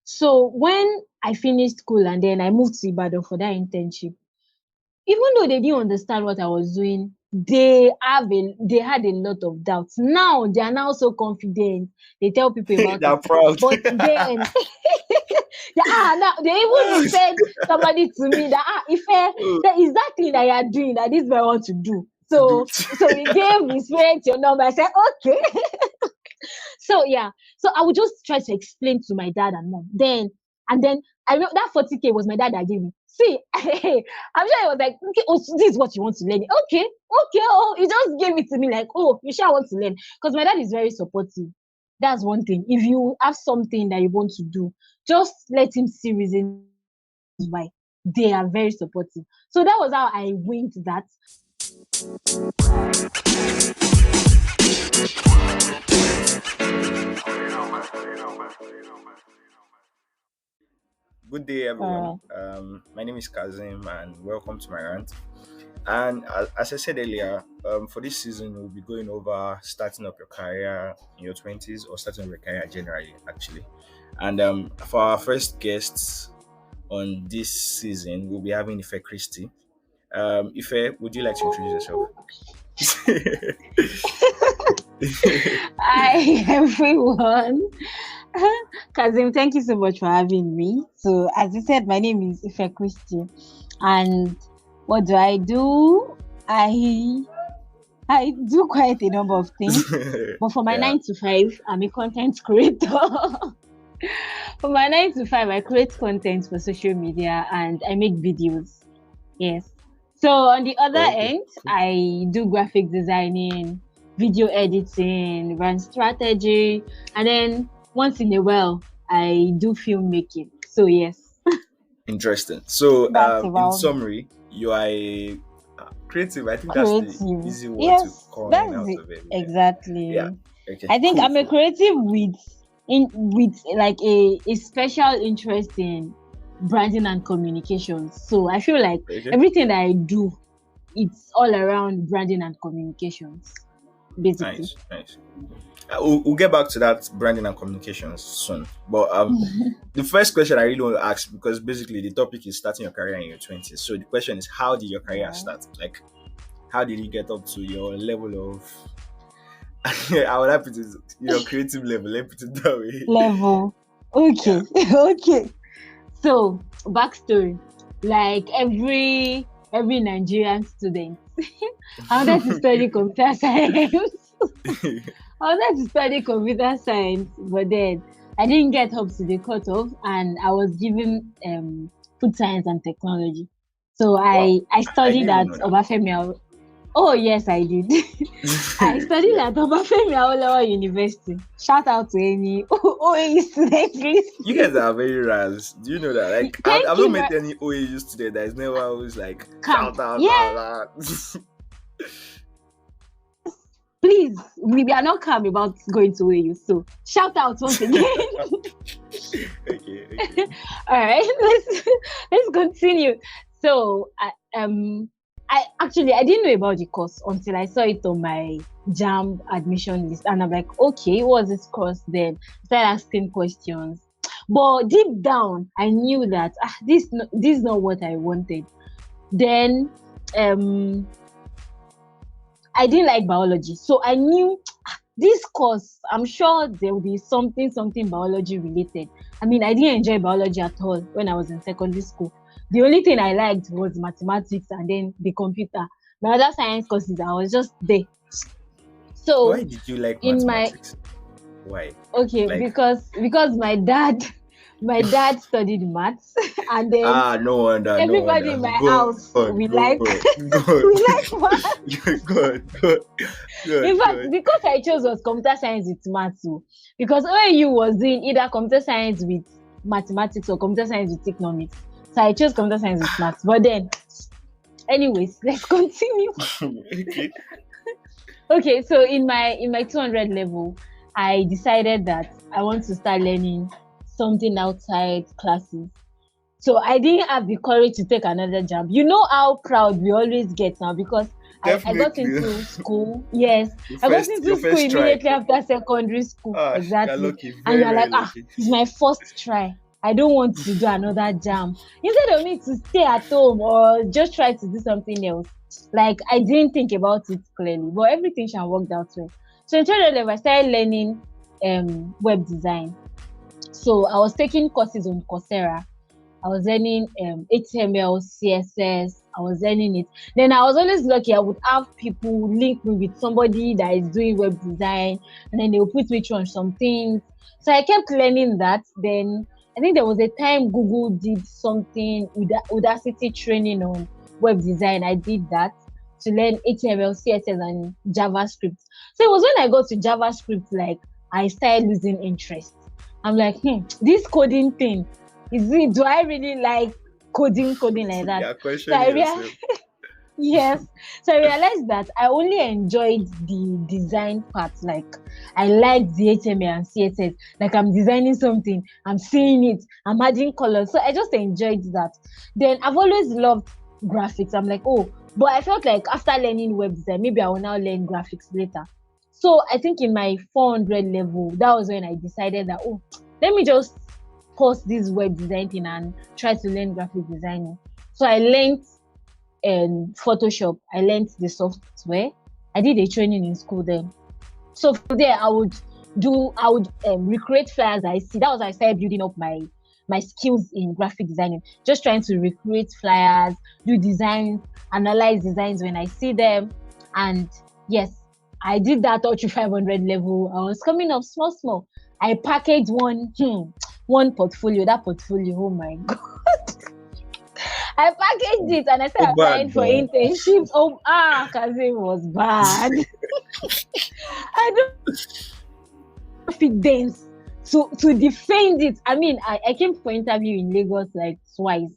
So when I finished school and then I moved to Ibadan for that internship, even though they didn't understand what I was doing, they had a lot of doubts. Now they are now so confident. They tell people about it. They're proud. But then now they even said somebody to me that Oh, that is that thing that you are doing that this boy want to do. to do. So he gave his parents your number. I said, okay. So yeah. So I would just try to explain to my dad and mom. And then I know that 40K was my dad that gave me. See, I'm sure he was like, okay, oh, so this is what you want to learn. Okay, oh, he just gave it to me like, oh, you sure want to learn. Because my dad is very supportive. That's one thing. If you have something that you want to do, just let him see reasons why. They are very supportive. So that was how I winged that. Good day, everyone. Uh, My name is Kazim, and welcome to my rant. And as I said earlier, for this season, we'll be going over starting up your career in your 20s or starting up your career generally, actually. And for our first guests on this season, we'll be having Ifekristi. Ife, would you like to introduce yourself? Hi everyone. Kazim, thank you so much for having me. So, as you said, my name is Ifekristi, and what do I do? I do quite a number of things, but for my Yeah, 9 to 5, I'm a content creator. For my 9 to 5, I create content for social media and I make videos. Yes. So on the other okay. end, I do graphic designing, video editing, run strategy, and then once in a while, I do filmmaking. So yes, Interesting. So, that's in about summary, you are a creative. I think that's the creative. easy word to Yes, coin that's out it. of it. Yeah. Exactly. Okay. I think Cool. I'm a Cool. creative with like a special interest in branding and communications. So I feel like Okay. everything that I do, it's all around branding and communications, basically. Nice. Nice. We'll get back to that branding and communications soon. But the first question I really want to ask, because basically the topic is starting your career in your 20s. So the question is, how did your career Yeah. start? Like, how did you get up to your level of? I would have it to your creative level. Let me put it that way. Level. Yeah. Okay. Okay. So backstory. Like every Nigerian student, I wanted to study computer science. I wanted to study computer science, but then I didn't get up to the cutoff, and I was given food science and technology. So Wow. I I studied didn't even at know Obafemi. Oh yes, I did. I that. studied Yeah. at Obafemi Awolowo University. Shout out to any OAE student, please. You guys are very ras. Do you know that? Like, I've Thank not you met very any OAU student that is never always like, calm. shout out, Yeah, blah, blah. please. We are not calm about going to OAU. So shout out once again. Okay, okay. All right, let's continue. So I actually I didn't know about the course until I saw it on my JAM admission list, and I'm like, okay, what's this course? Then I started asking questions, but deep down I knew that this is not what I wanted. Then um I didn't like biology, so I knew this course, I'm sure there will be something biology related. I mean, I didn't enjoy biology at all when I was in secondary school. The only thing I liked was mathematics and then the computer. My other science courses, I was just there. Why So did you like in my mathematics? Why? okay, Like, because my dad studied maths, and then no wonder, no everybody wonder. in my Go house on, we go like on, go on, we like maths. go on, go on, go on, In go fact, on. the course I chose was computer science with maths too. Because OAU was doing either computer science with mathematics or computer science with economics. So I chose computer science with maths. But then, anyways, let's continue. Okay. Okay, so in my 200 level, I decided that I want to start learning something outside classes. So I didn't have the courage to take another jump. You know how proud we always get now because I got Definitely. into school. Yes, Your I got first, into your school first try. immediately after secondary school. Ah, you're Exactly. lucky, And very, you're very like, lucky. it's my first try. I don't want to do another jam. Instead of me to stay at home or just try to do something else, like I didn't think about it clearly, but everything shall work out well. So in 2011, I started learning web design. So I was taking courses on Coursera. I was learning HTML, CSS. I was learning it. Then I was always lucky. I would have people link me with somebody that is doing web design, and then they will put me through on some things. So I kept learning that. Then I think there was a time Google did something with Udacity training on web design. I did that to learn HTML, CSS, and JavaScript. So it was when I got to JavaScript, like I started losing interest. I'm like, this coding thing, do I really like coding like that? You are So I questioning realized, yourself. yes. So I realized that I only enjoyed the design part. Like I liked the HTML and CSS. Like I'm designing something, I'm seeing it, I'm adding colors. So I just enjoyed that. Then I've always loved graphics. I'm like, oh, but I felt like after learning web design, maybe I will now learn graphics later. So I think in my 400 level, that was when I decided that, oh, let me just pause this web design thing and try to learn graphic designing. So I learned Photoshop. I learned the software. I did a training in school then. So from there, I would recreate flyers I see. That was how I started building up my skills in graphic designing. Just trying to recreate flyers, do designs, analyze designs when I see them. And yes, I did that up to 500 level. I was coming up small. I packaged one portfolio. That portfolio, oh my god. I packaged it and I Oh, started applying bad, for bro. internships. Kazim was bad. I don't have confidence to defend it. I mean, I came for interview in Lagos like twice.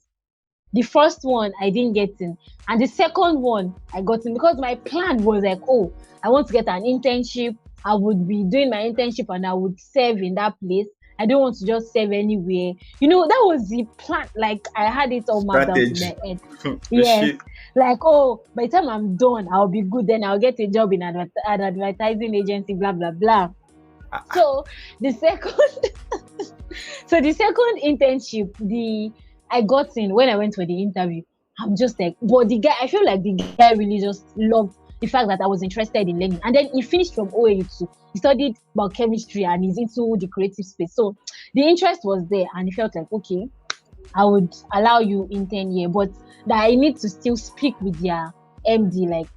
The first one I didn't get in, and the second one I got in because my plan was like, oh, I want to get an internship. I would be doing my internship and I would serve in that place. I don't want to just serve anywhere. That was the plan. Like I had it all mapped out in Strategy. my head. You Yes. see, Like, oh, by the time I'm done, I'll be good. Then I'll get a job in an advertising agency, blah, blah, blah. So the second So the second internship, I got in when I went for the interview. I'm just like, but the guy, I feel like the guy really just loved the fact that I was interested in learning. And then he finished from OAU too. He studied biochemistry and he's into the creative space. So the interest was there and he felt like, okay, I would allow you intern here, but that I need to still speak with their MD. Like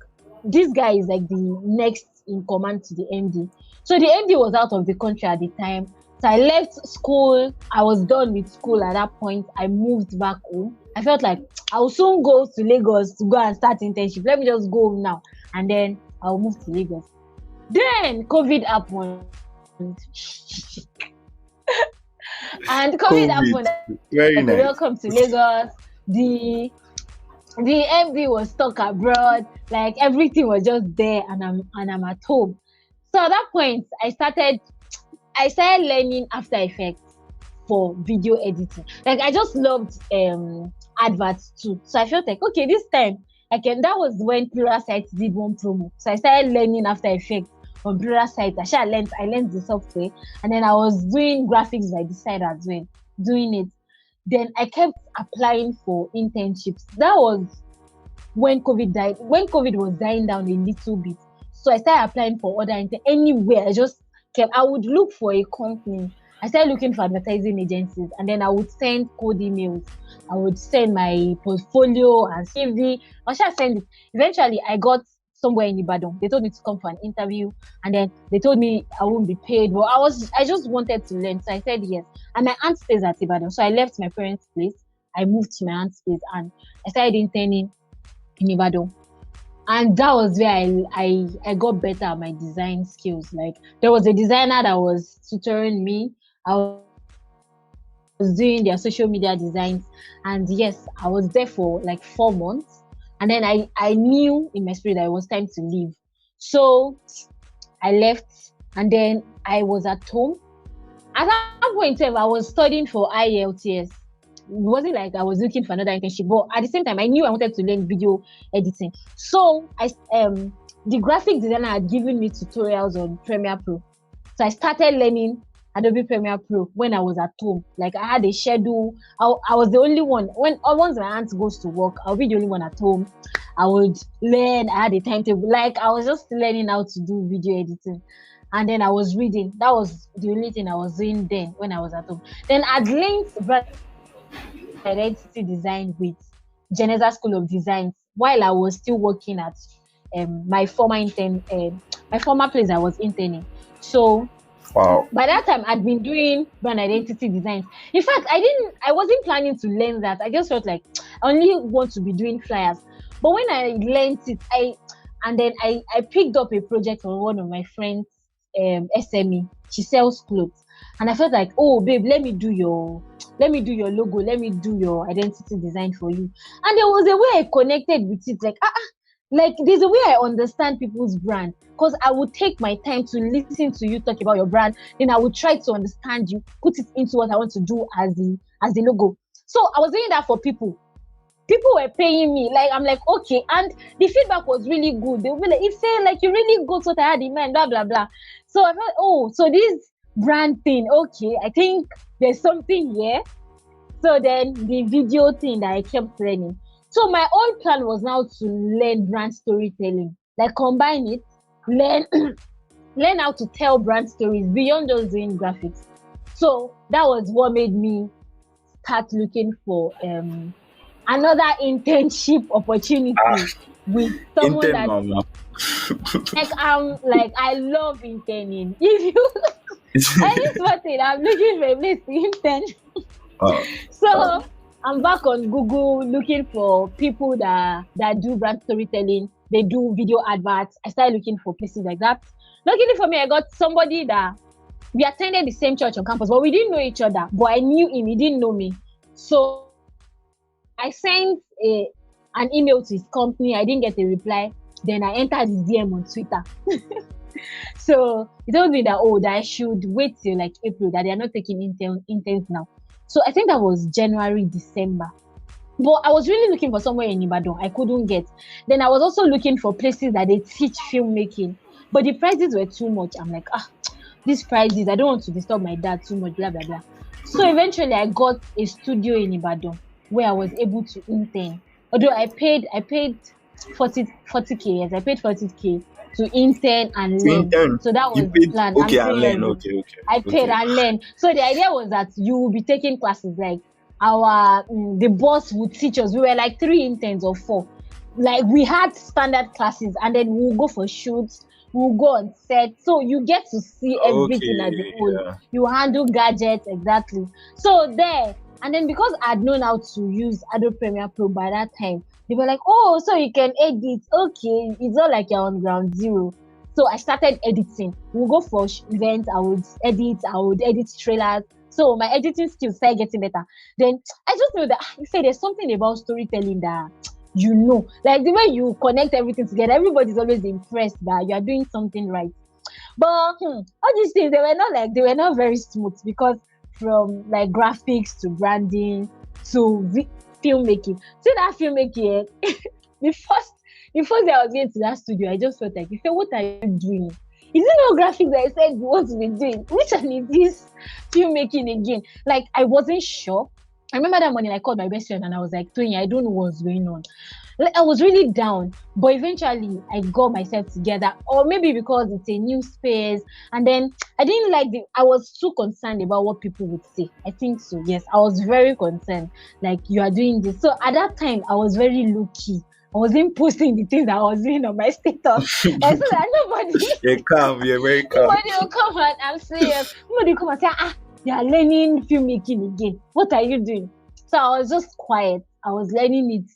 this guy is like the next in command to the MD. So the MD was out of the country at the time. So I left school. I was done with school at that point. I moved back home. I felt like I will soon go to Lagos to go and start internship. Let me just go home now. And then I'll move to Lagos. Then COVID happened. And COVID COVID. happened. Very Okay, nice. welcome to Lagos. The MD was stuck abroad. Like everything was just there, and I'm at home. So at that point, I started learning After Effects for video editing. Like I just loved adverts too. So I felt like, okay, this time I can. That was when Pluralsight did one promo. So I started learning After Effects on Pluralsight. I learned the software, and then I was doing graphics by the side as well, doing it. Then I kept applying for internships. That was when COVID died. When COVID was dying down a little bit, so I started applying for other anywhere. I would look for a company. I started looking for advertising agencies, and then I would send code emails. I would send my portfolio and CV. I should send it. Eventually, I got somewhere in Ibadan. They told me to come for an interview, and then they told me I won't be paid. But I just wanted to learn, so I said yes. And my aunt stays at Ibadan, so I left my parents' place. I moved to my aunt's place, and I started interning in Ibadan. And that was where I got better at my design skills. Like there was a designer that was tutoring me. I was doing their social media designs, and yes, I was there for like 4 months. And then I knew in my spirit that it was time to leave. So I left, and then I was at home. At that point, I was studying for IELTS. It wasn't like I was looking for another internship, but at the same time, I knew I wanted to learn video editing. So the graphic designer had given me tutorials on Premiere Pro. So I started learning Adobe Premiere Pro when I was at home. Like I had a schedule. I was the only one. Once my aunt goes to work, I'll be the only one at home. I would learn. I had a timetable. Like I was just learning how to do video editing. And then I was reading. That was the only thing I was doing then when I was at home. Then I'd linked brand identity design with Geneza School of Design while I was still working at my former place I was interning. So Wow. by that time I'd been doing brand identity designs. In fact, I wasn't planning to learn that. I just felt like I only want to be doing flyers. But when I learned it, I picked up a project from one of my friends, SME. She sells clothes. And I felt like, oh babe, let me do your logo, let me do your identity design for you. And there was a way I connected with it, like there's a way I understand people's brand, because I would take my time to listen to you talk about your brand, then I would try to understand you, put it into what I want to do as the logo. So I was doing that for people. People were paying me. Like I'm like, okay, and the feedback was really good. They were like, it said like you really got what I had in mind, blah blah blah. So I felt, oh, so this brand thing, okay, I think there's something here. So then the video thing that I kept learning. So my whole plan was now to learn brand storytelling, like combine it, learn learn how to tell brand stories beyond just doing graphics. So that was what made me start looking for another internship opportunity with someone Intern that mama. like I love interning. If you any small thing, I'm looking for a place to intern. Wow. So I'm back on Google looking for people that do brand storytelling. They do video adverts. I started looking for places like that. Luckily for me, I got somebody that we attended the same church on campus, but we didn't know each other. But I knew him; he didn't know me. So I sent an email to his company. I didn't get a reply. Then I entered his DM on Twitter. So he told me that that I should wait till like April, that they are not taking interns now. So I think that was January, December. But I was really looking for somewhere in Ibadan. I couldn't get. Then I was also looking for places that they teach filmmaking. But the prices were too much. I'm like, these prices, I don't want to disturb my dad too much, blah, blah, blah. So eventually I got a studio in Ibadan where I was able to intern. Although I paid 40K, yes, I paid 40K to intern and learn. Intern. So that You was the paid plan. okay I'm and learn. serious. Okay. I paid and learn. So the idea was that you will be taking classes like the boss would teach us. We were like 3 interns or 4. Like we had standard classes and then we'll go for shoots, we'll go on set. So you get to see everything as a Okay. whole. Yeah. You handle gadgets, exactly. So there, and then because I'd known how to use Adobe Premiere Pro by that time, they were like, oh, so you can edit. Okay, it's not like you're on ground zero. So I started editing. We'll go for events, I would edit trailers. So my editing skills started getting better. Then I just know that you say there's something about storytelling that like the way you connect everything together, everybody's always impressed that you are doing something right. But all these things, they were not very smooth, because from like graphics to branding to filmmaking. See that filmmaking, the first day I was going to that studio, I just felt like, what are you doing? Is it no graphics that I said you want to be doing? Which one is this filmmaking again? Like I wasn't sure. I remember that morning I called my best friend and I was like, Tony, I don't know what's going on. Like, I was really down, but eventually I got myself together, or maybe because it's a new space. And then I didn't I was too concerned about what people would say. I think so. Yes, I was very concerned. Like, you are doing this. So at that time, I was very low key. I wasn't posting the things that I was doing on my status. And so that nobody, You're calm. You're very calm. nobody will come and I'm serious. Nobody will come and say, you are learning filmmaking again. What are you doing? So I was just quiet. I was learning it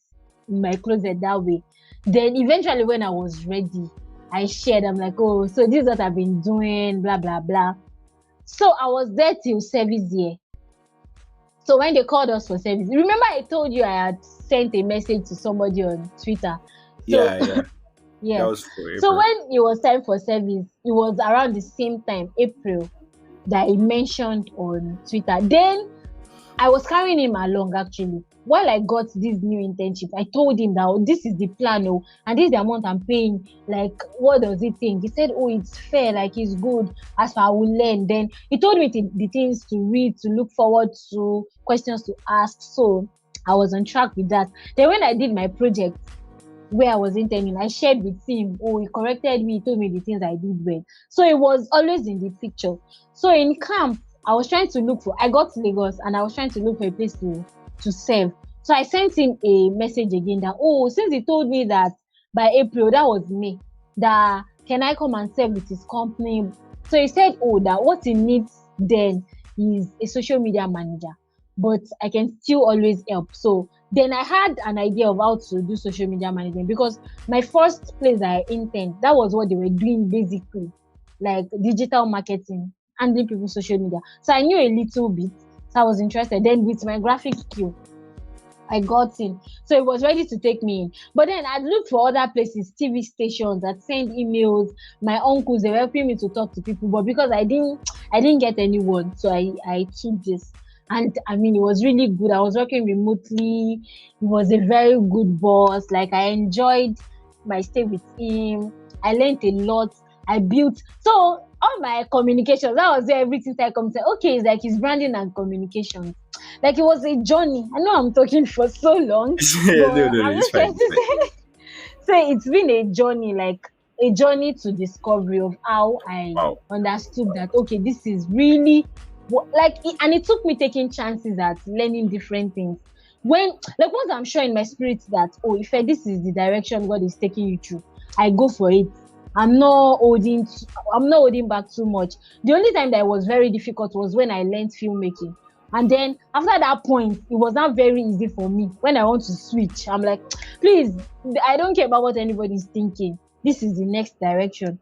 in my closet that way. Then eventually when I was ready, I shared. I'm like, oh, so this is what I've been doing, blah, blah, blah. So I was there till service year. So when they called us for service, remember I told you I had sent a message to somebody on Twitter. So, Yeah. yeah. That was for April. So when it was time for service, it was around the same time, April, that he mentioned on Twitter. Then I was carrying him along actually. While I got this new internship, I told him that, oh, this is the plan, oh, and this is the amount I'm paying. Like, what does he think? He said, oh, it's fair, like it's good. As far I will learn. Then he told me the things to read, to look forward to, questions to ask. So I was on track with that. Then when I did my project where I was interning, I shared with him. Oh, he corrected me, he told me the things I did well. So it was always in the picture. So in camp, I was trying to look for, I got to Lagos and I was trying to look for a place to serve. So I sent him a message again that, oh, since he told me that by April, that was May, that can I come and serve with his company? So he said, oh, that what he needs then is a social media manager, but I can still always help. So then I had an idea of how to do social media management because my first place that I interned, that was what they were doing basically, like digital marketing, handling people's social media. So I knew a little bit. So I was interested. Then with my graphic skill, I got in. So it was ready to take me in. But then I'd look for other places, TV stations that send emails. My uncles, they were helping me to talk to people. But because I didn't get anyone, so I took this. And I mean, it was really good. I was working remotely. He was a very good boss. Like I enjoyed my stay with him. I learned a lot. I built so all my communications. That was where everything started coming. Okay, it's like his branding and communications. Like it was a journey. I know I'm talking for so long, Yeah, no, but no, no, I'm it's just fine. trying It's fine. to say it's been a journey, like a journey to discovery of how I Wow. understood that okay, this is really and it took me taking chances at learning different things. When like once I'm sure in my spirit that oh, if this is the direction God is taking you through, I go for it. I'm not holding back too much. The only time that was very difficult was when I learned filmmaking. And then after that point, it was not very easy for me. When I want to switch, I'm like, please, I don't care about what anybody's thinking. This is the next direction.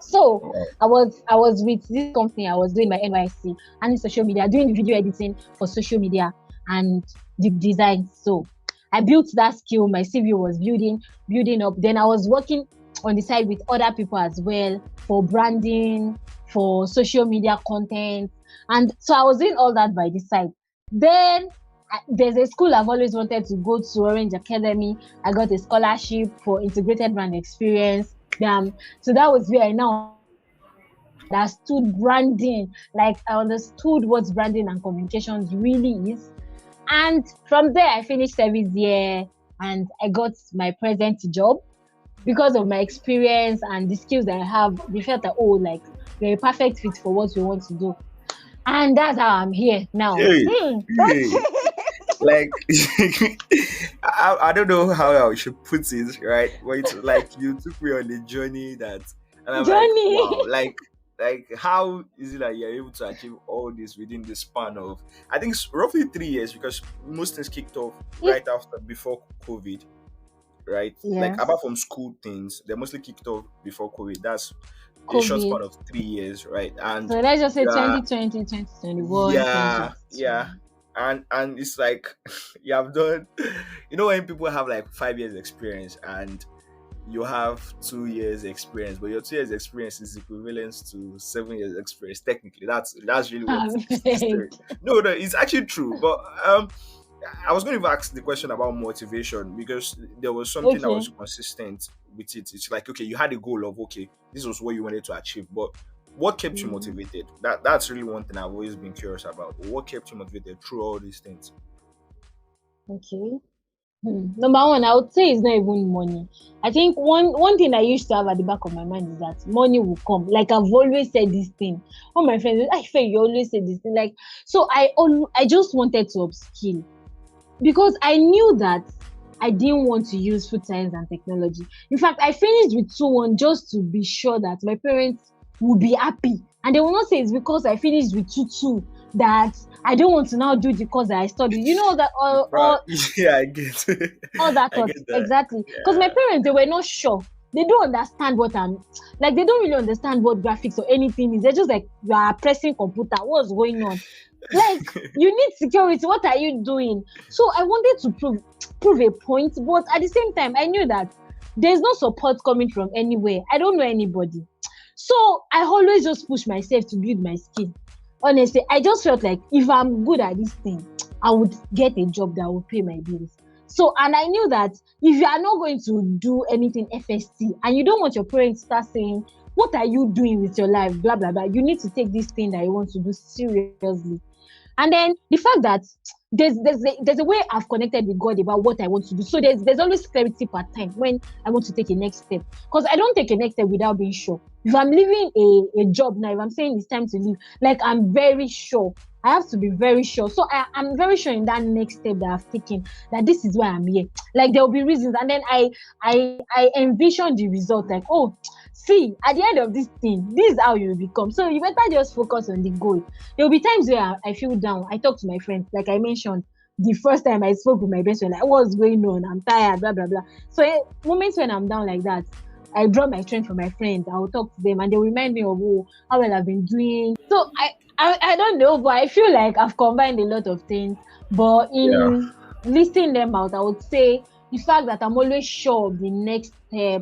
So Wow. I was with this company. I was doing my NYC and in social media, doing the video editing for social media and the design. So I built that skill. My CV was building up. Then I was working on the side with other people as well for branding, for social media content, and so I was doing all that by the side. Then there's a school I've always wanted to go to, Orange Academy. I got a scholarship for integrated brand experience. So that was where I now understood branding. Like I understood what branding and communications really is. And from there, I finished service year and I got my present job because of my experience and the skills that I have. They felt that, oh, like you're a perfect fit for what we want to do. And that's how I'm here now. Hey, hey. Like, I don't know how I should put it, right? But it's like you took me on a journey that, and I'm like, wow, Johnny. like how is it that you're able to achieve all this within the span of, I think it's roughly 3 years because most things kicked off If right after, before COVID, right? Like yes, apart from school things, they mostly kicked off before COVID. That's a short COVID. span of 3 years, right? And So let's just say yeah, 2020, 2021, yeah, yeah. 2022. And it's like you have done, you know, when people have like 5 years experience and you have 2 years experience, but your 2 years experience is equivalent to 7 years experience. Technically, that's really what is the story. Perfect. No, no, it's actually true. But I was going to ask the question about motivation because there was something that was Okay. consistent with it. It's like, okay, you had a goal of, okay, this was what you wanted to achieve, but what kept you Mm, motivated? That's really one thing I've always been curious about. What kept you motivated through all these things? okay. Number one, I would say it's not even money. I think one thing I used to have at the back of my mind is that money will come. Like I've always said this thing. All my friends, I feel you always say this thing. Like so, I just wanted to upskill because I knew that I didn't want to use food science and technology. In fact, I finished with 2-1 just to be sure that my parents would be happy. And they will not say it's because I finished with 2-2 that I don't want to now do the course that I studied. You know that You all yeah, I get all that I thought get that. exactly because my Yeah. parents they were not sure. They don't understand what I'm like. They don't really understand what graphics or anything is. They're just like you are pressing computer. What's going on? Like you need security. What are you doing? So I wanted to prove a point, but at the same time, I knew that there's no support coming from anywhere. I don't know anybody. So I always just push myself to build my skill. Honestly, I just felt like if I'm good at this thing, I would get a job that would pay my bills. So, and I knew that if you are not going to do anything FST and you don't want your parents to start saying, what are you doing with your life? Blah, blah, blah. You need to take this thing that you want to do seriously. And then the fact that there's a way I've connected with God about what I want to do. So there's always clarity per time when I want to take a next step. Because I don't take a next step without being sure. If I'm leaving a job now, if I'm saying it's time to leave, like I'm very sure. I have to be very sure. So I'm very sure in that next step that I've taken that this is why I'm here. Like there will be reasons. And then I envision the result like, oh, see, at the end of this thing, this is how you will become. So you better just focus on the goal. There will be times where I feel down. I talk to my friends, like I mentioned, the first time I spoke with my best friend, like, what's going on? I'm tired, blah, blah, blah. So, moments when I'm down like that, I draw my strength from my friends. I will talk to them and they remind me of how well I've been doing. So, I don't know, but I feel like I've combined a lot of things. But Yeah. in listing them out, I would say the fact that I'm always sure of the next step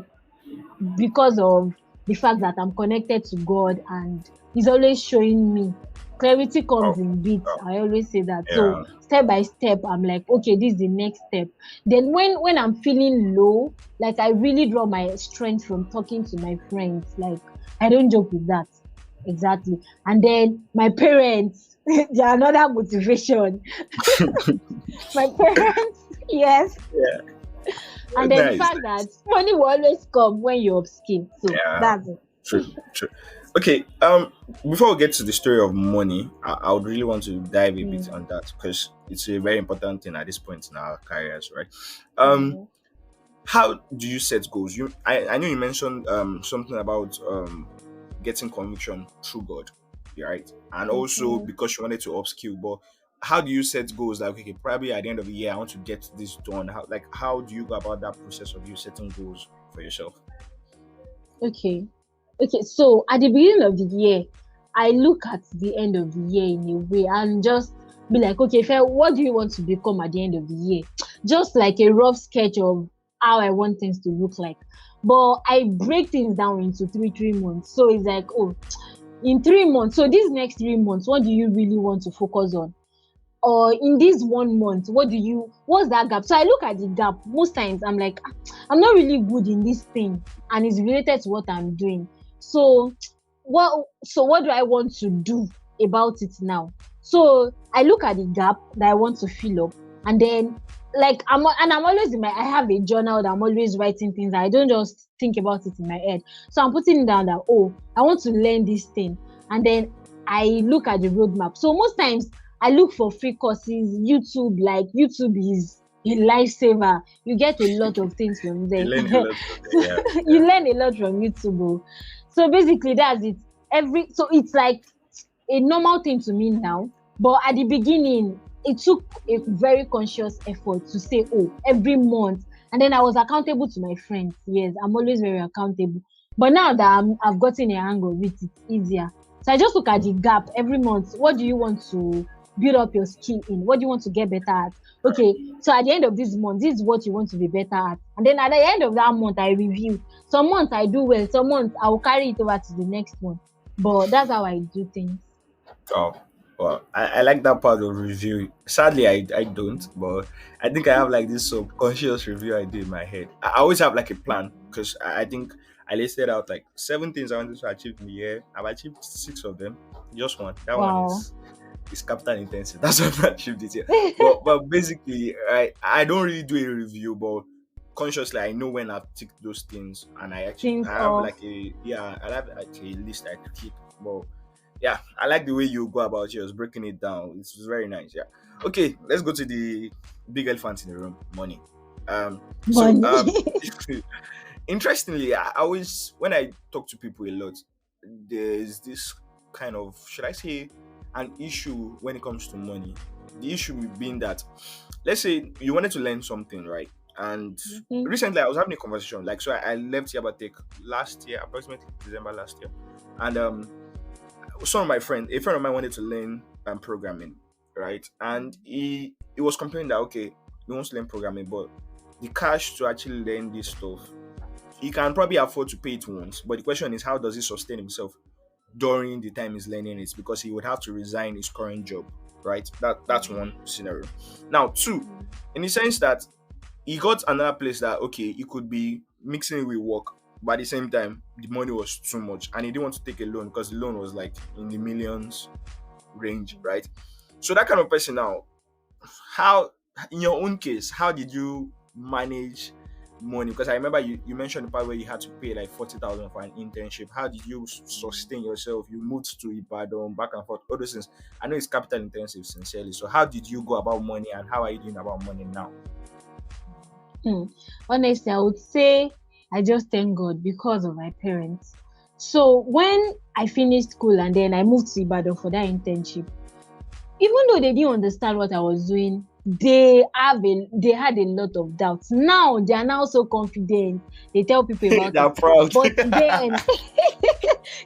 because of the fact that I'm connected to God and He's always showing me. Clarity comes Oh, in bits. oh, I always say that. So yeah. step by step, I'm like, okay, this is the next step. Then when I'm feeling low, like I really draw my strength from talking to my friends. Like I don't joke with that. Exactly. And then my parents, they are another motivation. My parents, yes. Yeah. And then the Nice. fact that money will always come when you upskill. So Yeah. that's it. True. True. Okay. Before we get to the story of money, I would really want to dive a bit Mm, on that because it's a very important thing at this point in our careers, right? Um, yeah. how do you set goals? I know you mentioned something about getting conviction through God, right? And also Mhm. because you wanted to upskill, but how do you set goals like okay, probably at the end of the year I want to get this done? How do you go about that process of you setting goals for yourself? Okay. Okay. So at the beginning of the year, I look at the end of the year in a way and just be like, okay, Fair, what do you want to become at the end of the year? Just like a rough sketch of how I want things to look like. But I break things down into three months. So it's like, oh, in 3 months. So these next 3 months, what do you really want to focus on? Or in this 1 month, what's that gap? So I look at the gap. Most times I'm like, I'm not really good in this thing and it's related to what I'm doing. So what do I want to do about it now? So I look at the gap that I want to fill up, and then like I'm always I have a journal that I'm always writing things. I don't just think about it in my head. So I'm putting it down that, oh, I want to learn this thing. And then I look at the roadmap. So most times I look for free courses. YouTube is a lifesaver. You get a lot of things from You there. learn a lot from So there. Yeah. you learn a lot from YouTube. Oh. So basically that's it. So it's like a normal thing to me now. But at the beginning, it took a very conscious effort to say, oh, every month. And then I was accountable to my friends. Yes, I'm always very accountable. But now that I've gotten a hang of it, it's easier. So I just look at the gap every month. What do you want to build up your skill in? What do you want to get better at? Okay, so at the end of this month, this is what you want to be better at. And then at the end of that month, I review. Some months I do well, some months I will carry it over to the next one. But that's how I do things. Oh, well, I like that part of review. Sadly, I don't, but I think I have like this subconscious review I do in my head. I always have like a plan because I think I listed out like 7 things I wanted to achieve in the year. I've achieved 6 of them. Just one. That one Wow. is capital intensive. That's what I've achieved this year. But basically, I don't really do a review, but consciously I know when I've ticked those things, and I Things have off. like I have like a list I keep. But yeah, I like the way you go about yours, breaking it down. It's very nice. Yeah. Okay, let's go to the big elephant in the room, money. Um, so Money. interestingly, I always when I talk to people a lot, there's this kind of should I say an issue when it comes to money. The issue being that let's say you wanted to learn something, right? And Mhm. recently I was having a conversation, like so I left Yaba Tech last year, approximately December last year. And a friend of mine wanted to learn programming, right? And he was complaining that okay, he wants to learn programming, but the cash to actually learn this stuff, he can probably afford to pay it once. But the question is, how does he sustain himself during the time he's learning it? Because he would have to resign his current job. right? That's one scenario. Now, two, in the sense that he got another place that okay, he could be mixing it with work, but at the same time, the money was too much, and he didn't want to take a loan because the loan was like in the millions range, right? So that kind of person now, how in your own case, how did you manage money? Because I remember you mentioned the part where you had to pay like 40,000 for an internship. How did you sustain yourself? You moved to Ibadan, back and forth, all those things. I know it's capital intensive, sincerely. So how did you go about money, and how are you doing about money now? Hmm. Honestly, I would say I just thank God because of my parents. So when I finished school and then I moved to Ibadan for that internship, even though they didn't understand what I was doing, they had a lot of doubts. Now they are now so confident. They tell people about it. They're proud. But then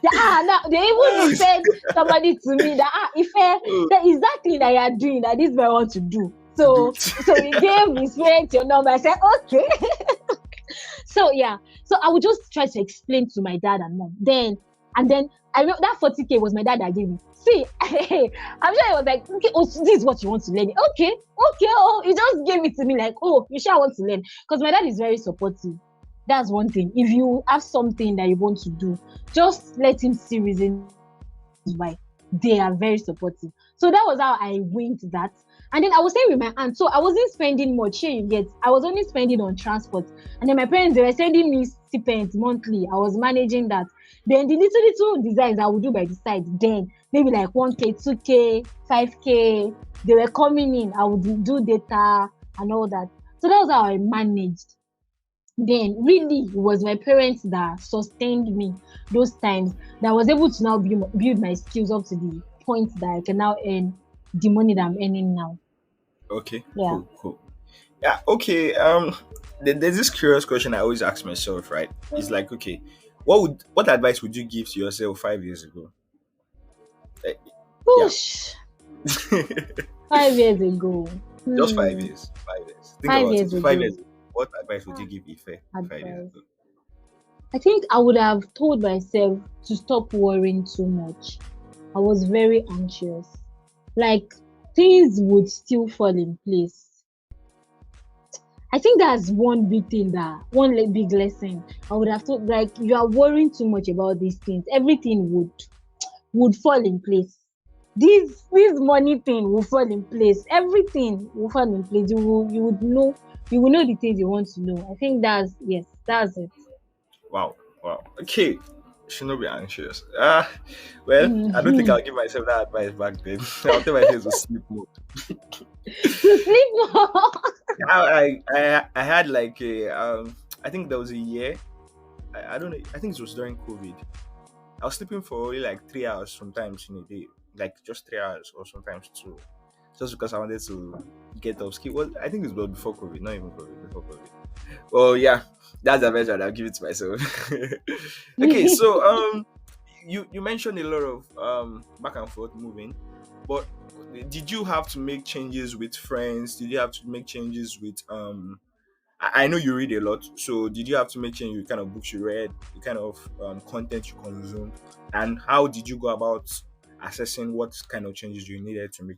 now they even referred somebody to me that that is that thing that you are doing that this boy want to do. To do. So he gave his parents your number. I said, okay. So yeah. So I would just try to explain to my dad and mom. And then I know that 40K was my dad that gave me. See, I'm sure he was like, okay, oh, so this is what you want to learn. Okay, oh, he just gave it to me like, oh, you sure want to learn. Because my dad is very supportive. That's one thing. If you have something that you want to do, just let him see reasons why. They are very supportive. So that was how I winged that. And then I was staying with my aunt. So I wasn't spending much. Here you get. I was only spending on transport. And then my parents, they were sending me stipends monthly. I was managing that. Then the little designs I would do by the side, then maybe like 1K, 2K, 5K, they were coming in. I would do data and all that. So that was how I managed. Then really it was my parents that sustained me those times, that I was able to now build my skills up to the point that I can now earn the money that I'm earning now. Okay, Yeah. cool. Yeah, okay. There's this curious question I always ask myself, right? It's like, okay, what advice would you give to yourself 5 years ago? Eh, yeah. Whoosh. 5 years ago. Just 5 Hmm. years. 5 years. Think Five about it. years 5 years ago. ago, what advice would you Ah, give Ife 5 years advice. ago? I think I would have told myself to stop worrying too much. I was very anxious. Like things would still fall in place. I think that's one big thing, that big lesson I would have thought. Like you are worrying too much about these things, everything would fall in place. This money thing will fall in place. Everything will fall in place. You will know the things you want to know. I think that's it. Wow. Wow. Okay. Should not be anxious. Well, I don't think I'll give myself that advice back then. I'll tell myself to sleep more. To sleep more. I had like I think there was a year. I don't know. I think it was during COVID. I was sleeping for only like 3 hours sometimes in a day, like just 3 hours or sometimes two, just because I wanted to get up skill. Well, I think it was before COVID, not even COVID, before COVID. Well, yeah, that's the measure I'll give it to myself. Okay, so you mentioned a lot of back and forth moving, but did you have to make changes with friends? Did you have to make changes with I know you read a lot, so did you have to make change with kind of books you read, the kind of content you consumed, and how did you go about assessing what kind of changes you needed to make?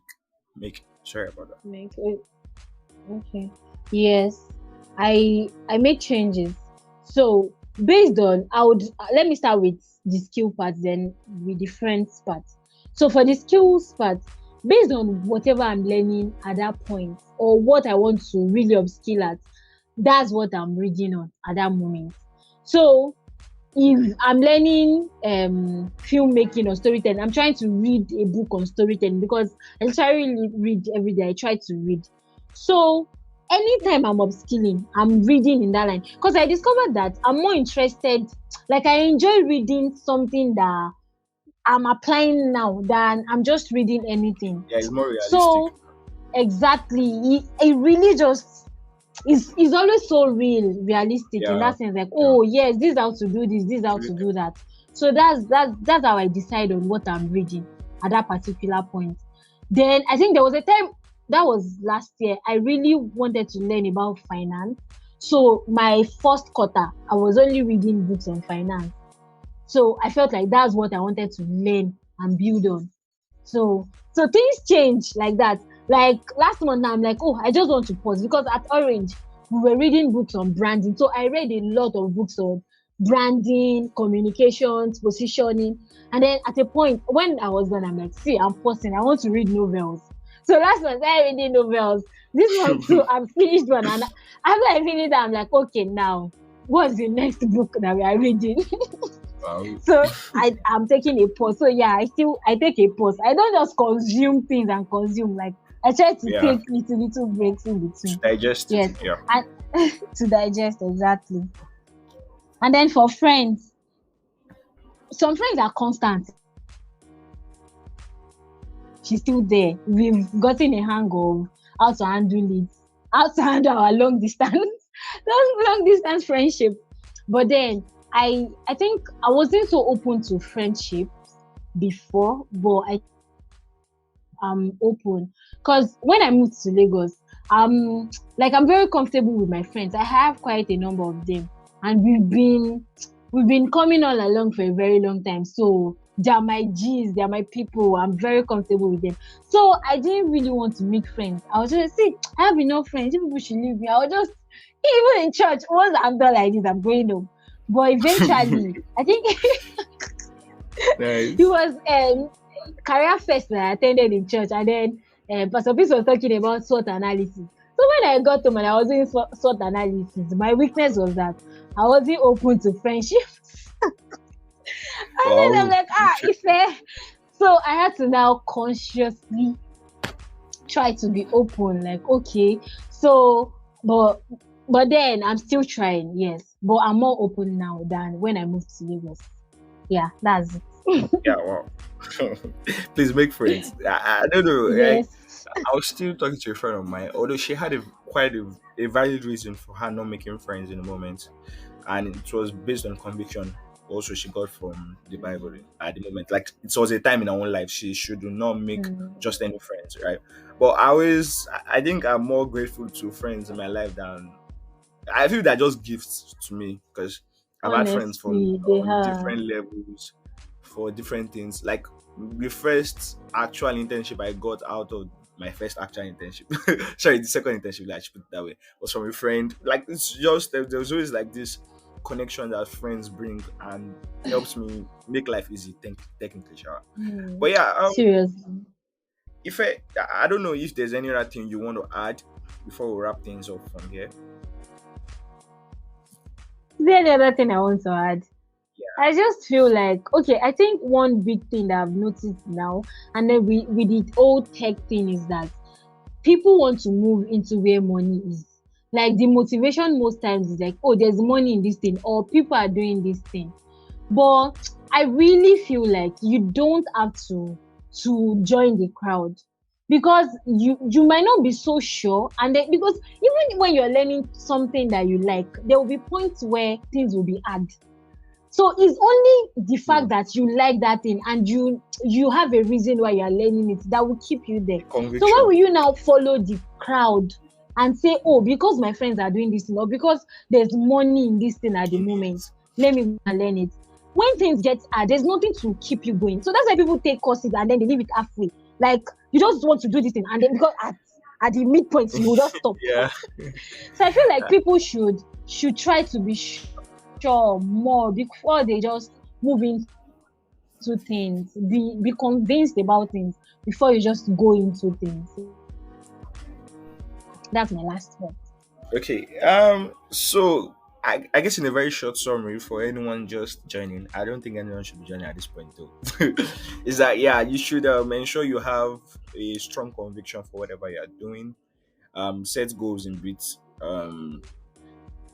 Make sorry about that. Make it. Okay. Yes, I make changes. So based on, I would let me start with the skill part, then with the friends part. So for the skills part, based on whatever I'm learning at that point or what I want to really upskill at, that's what I'm reading on at that moment. So if I'm learning filmmaking or storytelling, I'm trying to read a book on storytelling because I literally read every day. I try to read. So anytime I'm upskilling, I'm reading in that line because I discovered that I'm more interested. Like I enjoy reading something that I'm applying now than I'm just reading anything. Yeah, it's more realistic. So exactly, it really just is always so realistic in Yeah, that sense. Like, yeah. oh yes, this is how to do this is how Actually, to do that. So that's how I decide on what I'm reading at that particular point. Then I think there was a time, that was last year, I really wanted to learn about finance. So my first quarter I was only reading books on finance. So I felt like that's what I wanted to learn and build on. So things change like that. Like last month now, I'm like, oh, I just want to pause because at Orange we were reading books on branding. So I read a lot of books on branding, communications, positioning. And then at a point when I was done, I'm like, see, I'm pausing. I want to read novels. So last month I reading novels. This month too, I'm finished one. And after I finish that, I'm like, okay, now what's the next book that we are reading? Wow. So I'm taking a pause. So yeah, I take a pause. I don't just consume things and consume. Like I try to Yeah. take little breaks in To between. digest it. Yes, Yeah. and to digest exactly. And then for friends, some friends are constant. She's still there. We've gotten a hang of how to handle it, how to handle our long distance, long distance friendship. But then I think I wasn't so open to friendship before, but I open because when I moved to Lagos, like I'm very comfortable with my friends. I have quite a number of them, and we've been coming all along for a very long time. So they are my G's, they are my people. I'm very comfortable with them. So I didn't really want to make friends. I was just see, I have enough friends. You people should leave me. I was just even in church. Once I'm done like this, I'm going home. But eventually, I think it Nice. was career fest that I attended in church, and then Pastor Peace was talking about SWOT analysis. So when I got home and I was doing SWOT analysis, my weakness was that I wasn't open to friendship. And then I'm Wow. like, Ife. So I had to now consciously try to be open. Like, okay, so but then I'm still trying, yes. But I'm more open now than when I moved to Lagos. Yeah, that's it. Yeah. Wow. Please make friends. I don't know. Like, Yes. I was still talking to a friend of mine, although she had a valid reason for her not making friends in the moment, and it was based on conviction. Also, she got from the Bible at the moment. Like, it was a time in her own life she should not make Mm, just any friends, right? But I think I'm more grateful to friends in my life than I feel they're just gifts to me because I've had friends from honestly, they on have. different levels for different things. Like the first actual internship I got out of my first actual internship, sorry, the second internship, like, I should put it that way, was from a friend. Like it's just there's always like this connection that friends bring and helps me make life easy. Technically, sure. Mm, But yeah, seriously. if I don't know if there's any other thing you want to add before we wrap things up from here. Is there any other thing I want to add? Yeah. I just feel like okay. I think one big thing that I've noticed now, and then with the old tech thing, is that people want to move into where money is. Like the motivation most times is like, oh, there's money in this thing, or people are doing this thing. But I really feel like you don't have to join the crowd because you might not be so sure, and then because even when you're learning something that you like, there will be points where things will be hard. So it's only the fact True. that you like that thing and you have a reason why you are learning it that will keep you there. The So why conviction. will you now follow the crowd and say, oh, because my friends are doing this thing or because there's money in this thing at the In moment, it. let me go and learn it. When things get hard, there's nothing to keep you going. So that's why people take courses and then they leave it halfway. Like you just want to do this thing and then because at the midpoint you will just stop. Yeah. So I feel like people should try to be sure more before they just move into things. Be convinced about things before you just go into things. That's my last word. Okay. So I guess in a very short summary for anyone just joining, I don't think anyone should be joining at this point though. Is that yeah, you should ensure you have a strong conviction for whatever you are doing. Set goals in bits.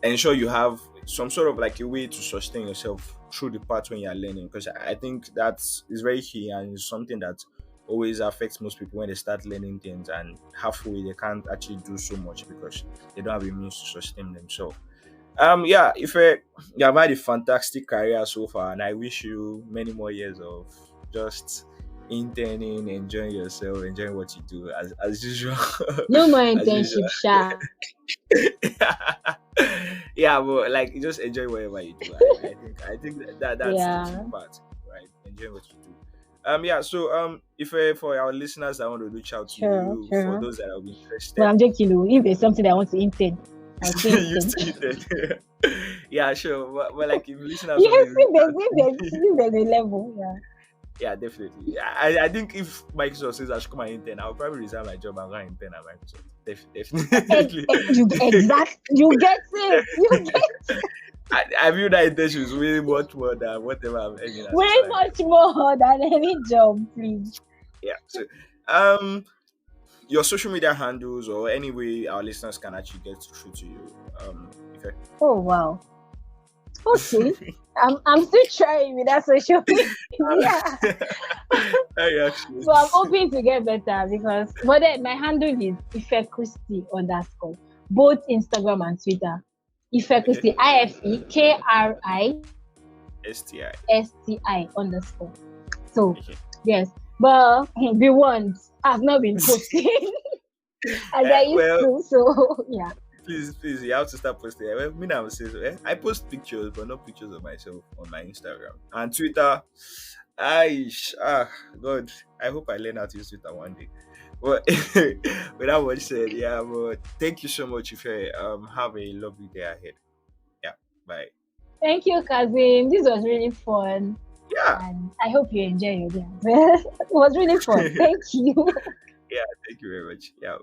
Ensure you have some sort of like a way to sustain yourself through the part when you are learning because I think that is very key and it's something that always affects most people when they start learning things and halfway they can't actually do so much because they don't have a means to sustain themselves. Yeah, if you have had a fantastic career so far and I wish you many more years of just interning, enjoying yourself, enjoying what you do as usual. No more As usual. internship, sha. Yeah, but like you just enjoy whatever you do. I think that's the key Yeah. part, right? Enjoy what you do. Yeah. So if for our listeners that want to reach out to Sure, you, for sure. those that are But interested, I'm joking. Oh, if there's something that I want to intern, I'll say you intern. see that. Yeah, sure. But like if listeners want Yes, to reach if there's, out if to there's, you, if there's a level, yeah. yeah, definitely. I think if Microsoft says I should come and intern, I'll probably resign my job and go and intern at Microsoft. Definitely. You get it. You get I feel that internship is way much more than whatever I'm earning as a way salary. much more than any job, please. Yeah. So um your social media handles or any way our listeners can actually get through to you. If Oh wow. Okay. I'm still trying with that social media. I actually So I'm hoping to get better but then my handle is Ifekristi _ both Instagram and Twitter. okay. Ifekristi IFEKRISTI STI. _ So Okay. yes. But be warned, I've not been posting as I used Well, to. So yeah. please, you have to start posting. Well, me now say I post pictures, but not pictures of myself on my Instagram and Twitter. God, I hope I learn how to use Twitter one day. But with that much said, yeah. But thank you so much. If you have a lovely day ahead. Yeah. Bye. Thank you, Kazim. This was really fun. Yeah. And I hope you enjoy your day. It was really fun. Thank you. Yeah. Thank you very much. Yeah.